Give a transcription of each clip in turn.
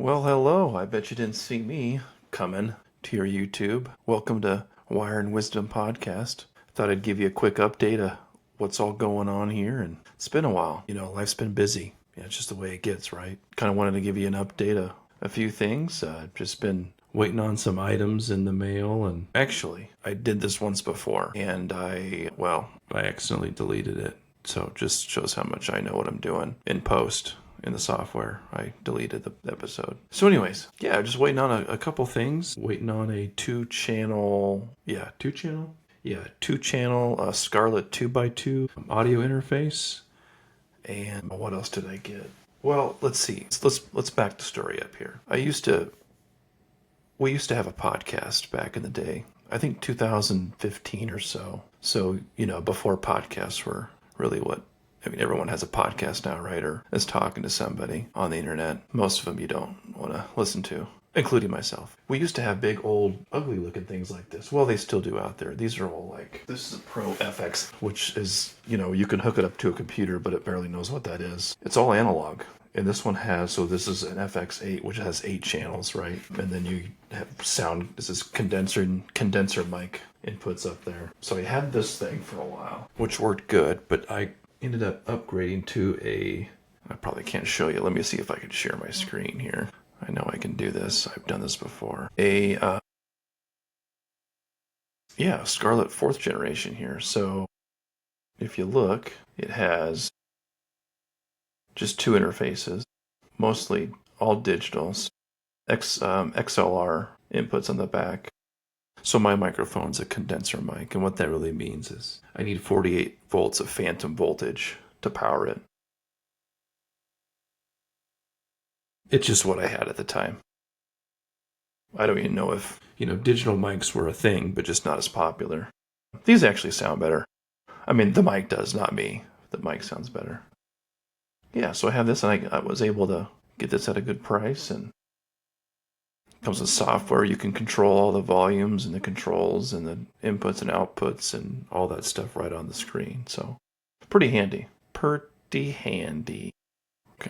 Well, hello. I bet you didn't see me coming to your YouTube. Welcome to Wire and Wisdom Podcast. Thought I'd give you a quick update of what's all going on here. And it's been a while. Life's been busy. Yeah, it's just the way it gets, right? Kind of wanted to give you an update of a few things. Just been waiting on some items in the mail. And actually, I did this once before. And I accidentally deleted it. So it just shows how much I know what I'm doing in post. In the software, I deleted the episode. So anyways, just waiting on a couple things. Waiting on a two-channel Scarlett 2x2 audio interface. And what else did I get? Well, let's see. Let's back the story up here. We used to have a podcast back in the day. I think 2015 or so. So, before podcasts were really everyone has a podcast now, right? Or is talking to somebody on the internet. Most of them you don't want to listen to, including myself. We used to have big, old, ugly looking things like this. Well, they still do out there. These are all this is a Pro FX, which is, you can hook it up to a computer, but it barely knows what that is. It's all analog. And this one this is an FX8, which has 8 channels, right? And then you have sound, this is condenser mic inputs up there. So I had this thing for a while, which worked good, but I ended up upgrading to I probably can't show you. Let me see if I can share my screen here. I know I can do this. I've done this before. Scarlett 4th generation here. So if you look, it has just 2 interfaces, mostly all digitals, XLR inputs on the back. So my microphone's a condenser mic, and what that really means is I need 48 volts of phantom voltage to power it. It's just what I had at the time. I don't even know if, digital mics were a thing, but just not as popular. These actually sound better. I mean, the mic does, not me. The mic sounds better. Yeah, so I have this, and I was able to get this at a good price, and comes with software. You can control all the volumes and the controls and the inputs and outputs and all that stuff right on the screen. So pretty handy. Okay,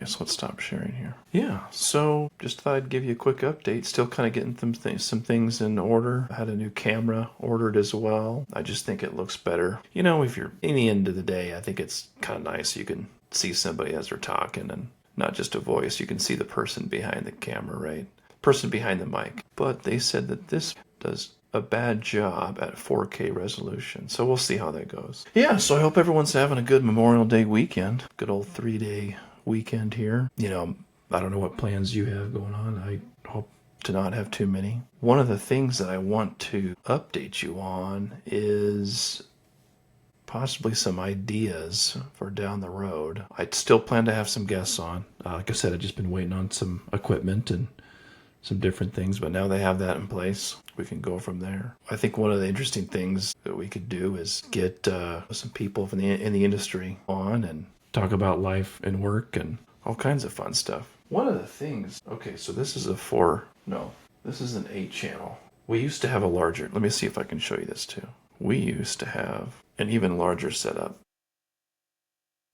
so let's stop sharing here. Yeah, so just thought I'd give you a quick update. Still kind of getting some things in order. I had a new camera ordered as well. I just think it looks better. If you're in the end of the day, I think it's kind of nice. You can see somebody as they're talking and not just a voice. You can see the person behind the camera, right? Person behind the mic. But they said that this does a bad job at 4K resolution. So we'll see how that goes. Yeah, so I hope everyone's having a good Memorial Day weekend. Good old 3-day weekend here. I don't know what plans you have going on. I hope to not have too many. One of the things that I want to update you on is possibly some ideas for down the road. I'd still plan to have some guests on. Like I said, I've just been waiting on some equipment and some different things, but now they have that in place. We can go from there. I think one of the interesting things that we could do is get some people from in the industry on and talk about life and work and all kinds of fun stuff. One of the things, okay, so this is this is an 8 channel. We used to have a larger, let me see if I can show you this too. We used to have an even larger setup.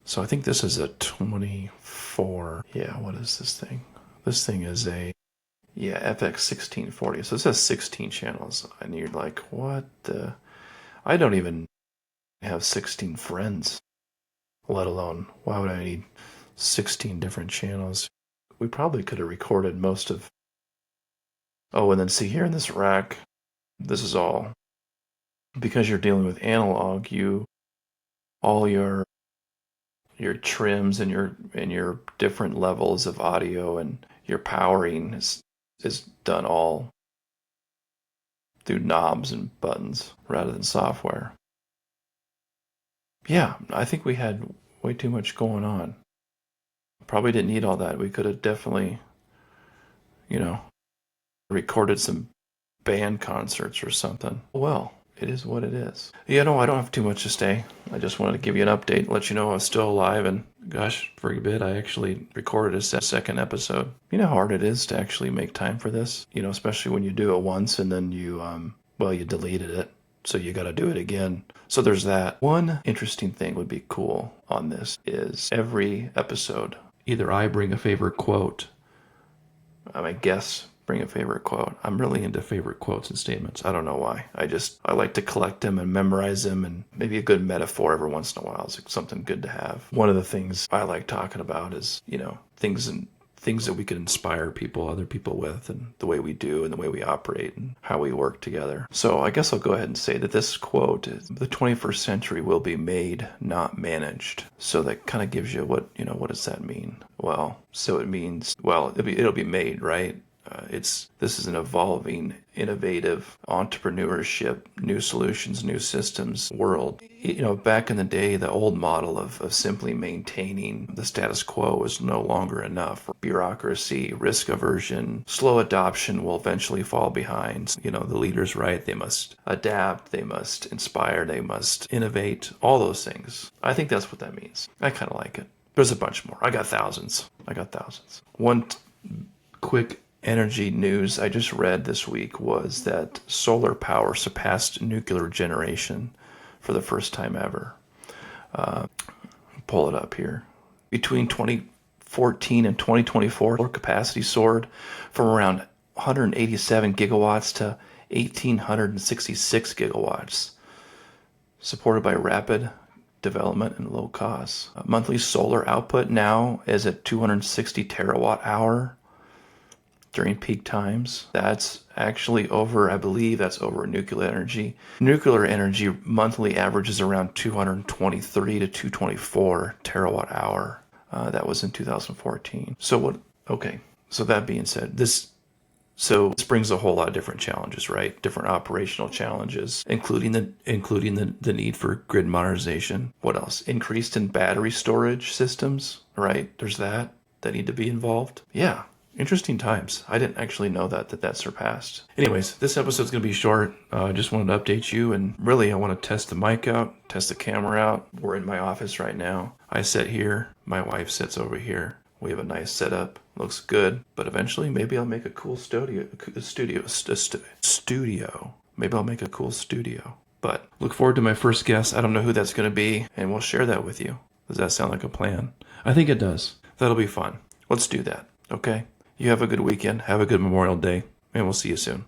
So I think this is a 24. Yeah, what is this thing? This thing is a FX 1640. So it says 16 channels. And you're like, what the? I don't even have 16 friends, let alone, why would I need 16 different channels? We probably could have recorded most of. Oh, and then see here in this rack, this is all, because you're dealing with analog, all your trims and your different levels of audio and your powering is done all through knobs and buttons rather than software. Yeah, I think we had way too much going on. Probably didn't need all that. We could have definitely, recorded some band concerts or something. Well, it is what it is. I don't have too much to say. I just wanted to give you an update, let you know I was still alive, and gosh, for a bit, I actually recorded a second episode. You know how hard it is to actually make time for this? Especially when you do it once and then you deleted it, so you got to do it again. So there's that. One interesting thing would be cool on this is every episode, either I bring a favorite quote I guess bring a favorite quote. I'm really into favorite quotes and statements. I don't know why. I like to collect them and memorize them, and maybe a good metaphor every once in a while is something good to have. One of the things I like talking about is, things that we can inspire other people with, and the way we do and the way we operate and how we work together. So I guess I'll go ahead and say that this quote is, the 21st century will be made, not managed. So that kind of gives you what does that mean? Well, so it means, it'll be made, right? This is an evolving, innovative entrepreneurship, new solutions, new systems world. Back in the day, the old model of simply maintaining the status quo was no longer enough. Bureaucracy, risk aversion, slow adoption will eventually fall behind. The leaders, right? They must adapt, they must inspire, they must innovate, all those things. I think that's what that means. I kind of like it. There's a bunch more. I got thousands. One quick energy news I just read this week was that solar power surpassed nuclear generation for the first time ever. Pull it up here. Between 2014 and 2024, solar capacity soared from around 187 gigawatts to 1,866 gigawatts, supported by rapid development and low costs. Monthly solar output now is at 260 terawatt hour during peak times. That's actually over, I believe that's over nuclear energy. Nuclear energy monthly averages around 223 to 224 terawatt hour. That was in 2014. So that being said, this brings a whole lot of different challenges, right? Different operational challenges, including the need for grid modernization. What else? Increased in battery storage systems, right? There's that need to be involved. Yeah. Interesting times. I didn't actually know that surpassed. Anyways, this episode's going to be short. I just wanted to update you, and really I want to test the mic out, test the camera out. We're in my office right now. I sit here. My wife sits over here. We have a nice setup. Looks good. But eventually maybe I'll make a cool studio. Maybe I'll make a cool studio. But look forward to my first guest. I don't know who that's going to be, and we'll share that with you. Does that sound like a plan? I think it does. That'll be fun. Let's do that. Okay? You have a good weekend. Have a good Memorial Day, and we'll see you soon.